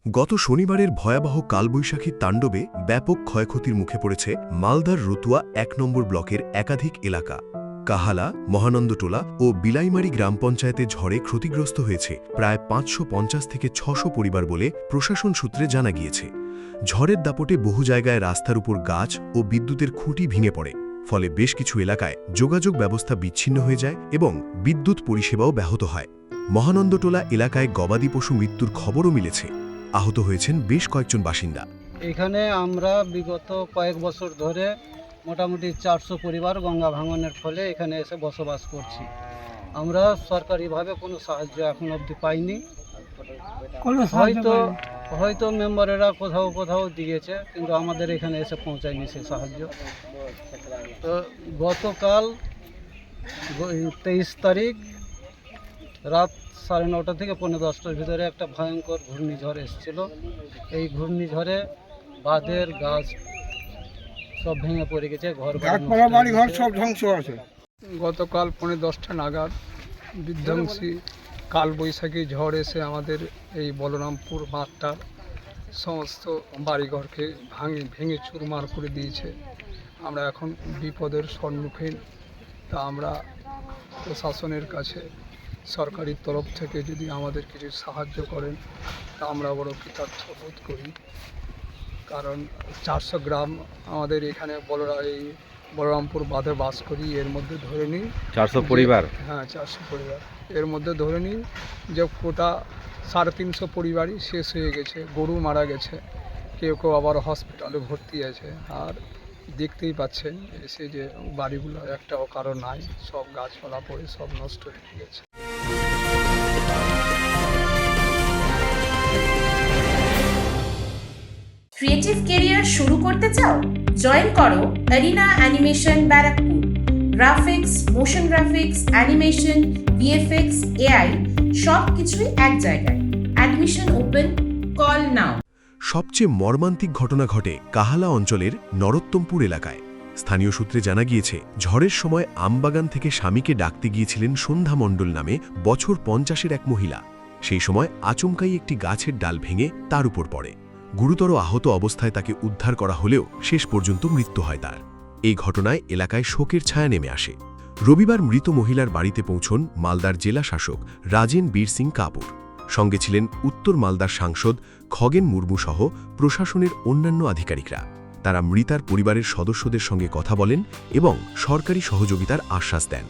গত শনিবারের ভয়াবহ কালবৈশাখীর তাণ্ডবে ব্যাপক ক্ষয়ক্ষতির মুখে পড়েছে মালদার রতুয়া ১ নম্বর ব্লকের একাধিক এলাকা। কাহালা, মহানন্দটোলা ও বিলাইমারি গ্রাম পঞ্চায়েতে ঝড়ে ক্ষতিগ্রস্ত হয়েছে প্রায় ৫৫০ থেকে ৬০০ পরিবার বলে প্রশাসন সূত্রে জানা গিয়েছে। ঝড়ের দাপটে বহু জায়গায় রাস্তার উপর গাছ ও বিদ্যুতের খুঁটি ভেঙে পড়ে, ফলে বেশ কিছু এলাকায় যোগাযোগ ব্যবস্থা বিচ্ছিন্ন হয়ে যায় এবং বিদ্যুৎ পরিষেবাও ব্যাহত হয়। মহানন্দটোলা এলাকায় গবাদি পশু মৃত্যুর খবরও মিলেছে। আহত হয়েছেন বেশ কয়েকজন বাসিন্দা। এখানে আমরা বিগত কয়েক বছর ধরে মোটামুটি ৪০০ পরিবার গঙ্গা ভাঙনের ফলে এখানে এসে বসবাস করছি। আমরা সরকারিভাবে কোনো সাহায্য এখন অবধি পাইনি। হয়তো মেম্বারেরা কোথাও কোথাও দিয়েছে, কিন্তু আমাদের এখানে এসে পৌঁছায়নি সে সাহায্য। তো গতকাল 23 তারিখ রাত 9:30 থেকে 9:45-টার ভিতরে একটা ভয়ঙ্কর ঘূর্ণিঝড় এসেছিল। এই ঘূর্ণিঝড়ে বাঁধের গাছ সব ভেঙে পড়ে গেছে, বাড়িঘর সব ধ্বংস আছে। গতকাল 10:45 নাগাদ বিধ্বংসী কালবৈশাখী ঝড় এসে আমাদের এই বলরামপুর মাঠটার সমস্ত বাড়িঘরকে ভেঙে চুরমার করে দিয়েছে। আমরা এখন বিপদের সম্মুখীন। তা আমরা প্রশাসনের কাছে সরকারি তরফ থেকে যদি আমাদের কিছু সাহায্য করেন তা আমরা বড় কৃতার্থ বোধ করি। কারণ 400 গ্রাম আমাদের এখানে এই বলরামপুর বাঁধে বাস করি। এর মধ্যে ধরে নিই 400 পরিবার। হ্যাঁ, 400 পরিবার। এর মধ্যে ধরে নিই যে কোটা 350 পরিবারই শেষ হয়ে গেছে, গরু মারা গেছে, কেউ কেউ আবার হসপিটালে ভর্তি আছে। আর দেখতেই পাচ্ছেন এসে যে বাড়িগুলো একটাও কারো নাই, সব গাছপালা পড়ে সব নষ্ট হয়ে গেছে। ক্রিয়েটিভ ক্যারিয়ার শুরু করতে চাও? জয়েন করো arena animation Barrackpore. Graphics, motion graphics, animation, VFX, AI সব কিছুই এক জায়গায়। Admission open, call now. সবচেয়ে মর্মান্তিক ঘটনা ঘটে কাহালা অঞ্চলের নরোত্তমপুর এলাকায়। স্থানীয় সূত্রে জানা গিয়েছে, ঝড়ের সময় আমবাগান থেকে স্বামীকে ডাকতে গিয়েছিলেন সন্ধ্যা মণ্ডল নামে বছর 50-এর এক মহিলা। সেই সময় আচমকাই একটি গাছের ডাল ভেঙে তার উপর পড়ে। গুরুতর আহত অবস্থায় তাকে উদ্ধার করা হলেও শেষ পর্যন্ত মৃত্যু হয় তার। এই ঘটনায় এলাকায় শোকের ছায়া নেমে আসে। রবিবার মৃত মহিলার বাড়িতে পৌঁছন মালদার জেলা শাসক রাজেন বীর সিং কাপুর। সঙ্গে ছিলেন উত্তর মালদার সাংসদ খগেন মুর্মু সহ প্রশাসনের অন্যান্য আধিকারিকরা। তারা মৃতার পরিবারের সদস্যদের সঙ্গে কথা বলেন এবং সরকারি সহযোগিতার আশ্বাস দেন।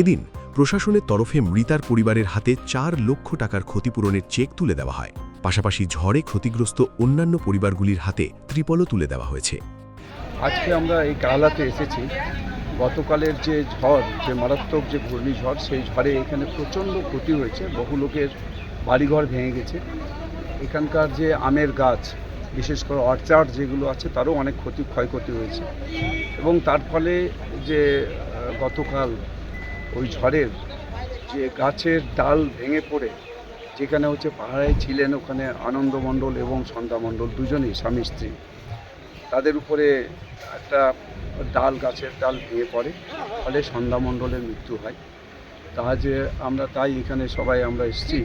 এদিন প্রশাসনের তরফে মৃতার পরিবারের হাতে 4 লক্ষ টাকার ক্ষতিপূরণের চেক তুলে দেওয়া হয়। পাশাপাশি ঝড়ে ক্ষতিগ্রস্ত অন্যান্য পরিবারগুলির হাতে ত্রিপলও তুলে দেওয়া হয়েছে। আজকে আমরা এই কাহালাতে এসেছি। গতকালের যে ঝড়, যে মারাত্মক যে ঘূর্ণিঝড়, সেই ঝড়ে এখানে প্রচণ্ড ক্ষতি হয়েছে। বহু লোকের বাড়িঘর ভেঙে গেছে। এখানকার যে আমের গাছ, বিশেষ করে অর্চার্ড যেগুলো আছে, তারও অনেক ক্ষয়ক্ষতি হয়েছে। এবং তার ফলে যে গতকাল ওই ঝড়ের যে গাছের ডাল ভেঙে পড়ে, যেখানে পাহাড়ে ছিলেন ওখানে আনন্দ মণ্ডল এবং সন্ধ্যা মণ্ডল, দুজনেই স্বামী স্ত্রী, তাদের উপরে একটা গাছের ডাল ভেঙে পড়ে, ফলে সন্ধ্যা মণ্ডলের মৃত্যু হয়। তাই এখানে সবাই আমরা এসেছি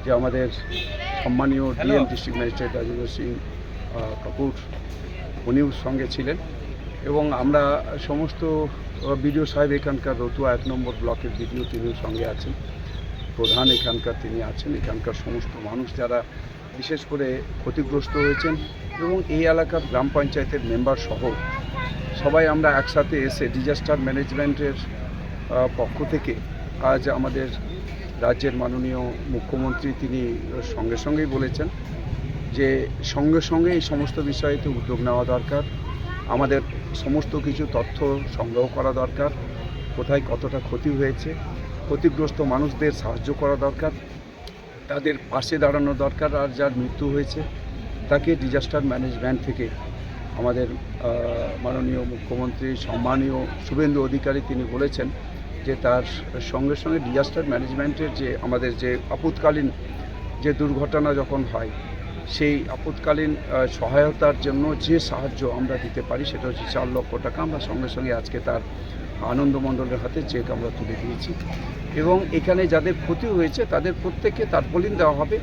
যে আমাদের সম্মানীয় DM district magistrate Rajendra Singh Kapoor, উনিও সঙ্গে ছিলেন। এবং আমরা সমস্ত বিডিও সাহেব, এখানকার রতুয়া 1 নম্বর ব্লকের বিডিও, তিনিও সঙ্গে আছেন। প্রধান এখানকার তিনি আছেন। এখানকার সমস্ত মানুষ যারা বিশেষ করে ক্ষতিগ্রস্ত হয়েছেন এবং এই এলাকার গ্রাম পঞ্চায়েতের মেম্বার সহ সবাই আমরা একসাথে এসে ডিজাস্টার ম্যানেজমেন্টের পক্ষ থেকে আজ আমাদের রাজ্যের মাননীয় মুখ্যমন্ত্রী তিনি সঙ্গেই বলেছেন যে সঙ্গে এই সমস্ত বিষয়েতে উদ্যোগ নেওয়া দরকার। আমাদের সমস্ত কিছু তথ্য সংগ্রহ করা দরকার, কোথায় কতটা ক্ষতি হয়েছে, ক্ষতিগ্রস্ত মানুষদের সাহায্য করা দরকার, তাদের পাশে দাঁড়ানো দরকার। আর যার মৃত্যু হয়েছে তাকে ডিজাস্টার ম্যানেজমেন্ট থেকে আমাদের মাননীয় মুখ্যমন্ত্রী সম্মানীয় শুভেন্দু অধিকারী তিনি বলেছেন যে তার সঙ্গে ডিজাস্টার ম্যানেজমেন্টের যে আমাদের যে আপৎকালীন যে দুর্ঘটনা যখন হয়, সেই আপৎকালীন সহায়তার জন্য যে সাহায্য আমরা দিতে পারি সেটা হচ্ছে 4 লক্ষ টাকা। আমরা সঙ্গে আজকে তার আনন্দ মণ্ডলের হাতে চেক আমরা তুলে দিয়েছি। এবং এখানে যাদের ক্ষতি হয়েছে তাদের প্রত্যেককে তারপলিন দেওয়া হবে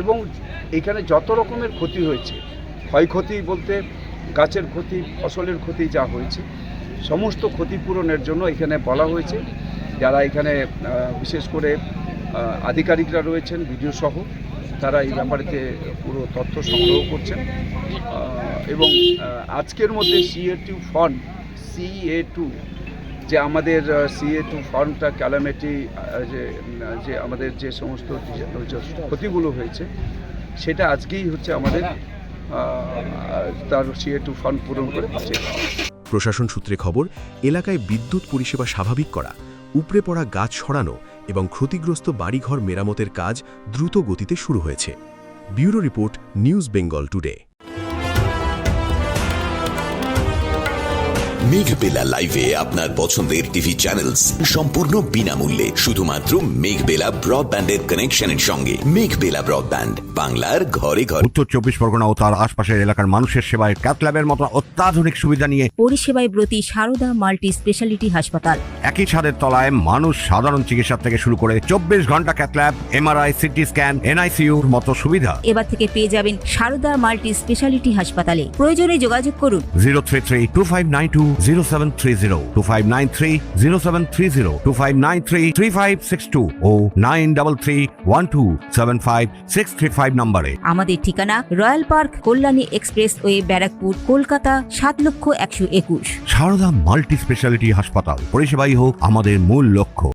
এবং এখানে যত রকমের ক্ষতি হয়েছে, ক্ষয়ক্ষতি বলতে গাছের ক্ষতি, ফসলের ক্ষতি যা হয়েছে, সমস্ত ক্ষতিপূরণের জন্য এখানে বলা হয়েছে যারা এখানে বিশেষ করে আধিকারিকরা রয়েছেন বিডিও সহ, তারা এই ব্যাপারেতে পুরো তথ্য সংগ্রহ করছেন এবং আজকের মধ্যে CA2 যে আমাদের CA2 ফর্মটা ক্যালামিটি যে আমাদের যে সমস্ত ক্ষতিগুলো হয়েছে সেটা আজকেই হচ্ছে আমাদের তার CA2 ফর্ম পূরণ করে পাঠিয়ে দেওয়া হবে। প্রশাসন সূত্রে খবর, এলাকায় বিদ্যুৎ পরিষেবা স্বাভাবিক করা, উপড়ে পড়া গাছ সরানো এবং ক্ষতিগ্রস্ত বাড়িঘর মেরামতের কাজ দ্রুত গতিতে শুরু হয়েছে। Bureau report, news Bengal today. Meghbela লাইভে আপনার পছন্দের টিভি চ্যানেলস সম্পূর্ণ বিনামূল্যে শুধুমাত্র মেঘবেলা ব্রডব্যান্ডের কানেকশনের সঙ্গে। মেঘবেলা ব্রডব্যান্ড, বাংলার ঘরে ঘরে। উত্তর 24 পরগনা ও তার আশপাশের এলাকার মানুষের সেবায় ক্যাথল্যাবের মতো অত্যাধুনিক সুবিধা নিয়ে পরিষেবায় ব্রতী সারদা মাল্টি স্পেশালিটি হাসপাতাল। একই ছাদের তলায় মানুষ সাধারণ চিকিৎসা থেকে শুরু করে 24 ঘন্টা ক্যাথল্যাব, MRI, CT স্ক্যান, NICUর মতো সুবিধা এবার থেকে পেয়ে যাবেন সারদা মাল্টি স্পেশালিটি হাসপাতালে। প্রয়োজনে যোগাযোগ করুন 033-2592-0730, 2593-0730, 2593-3562 ও 9331275635 নম্বরে। আমাদের ঠিকানা royal park, Kalyani expressway, Barrackpore, Kolkata 7,121,000। Sarada multi speciality হাসপাতাল, পরিষেবাই হোক আমাদের মূল লক্ষ্য।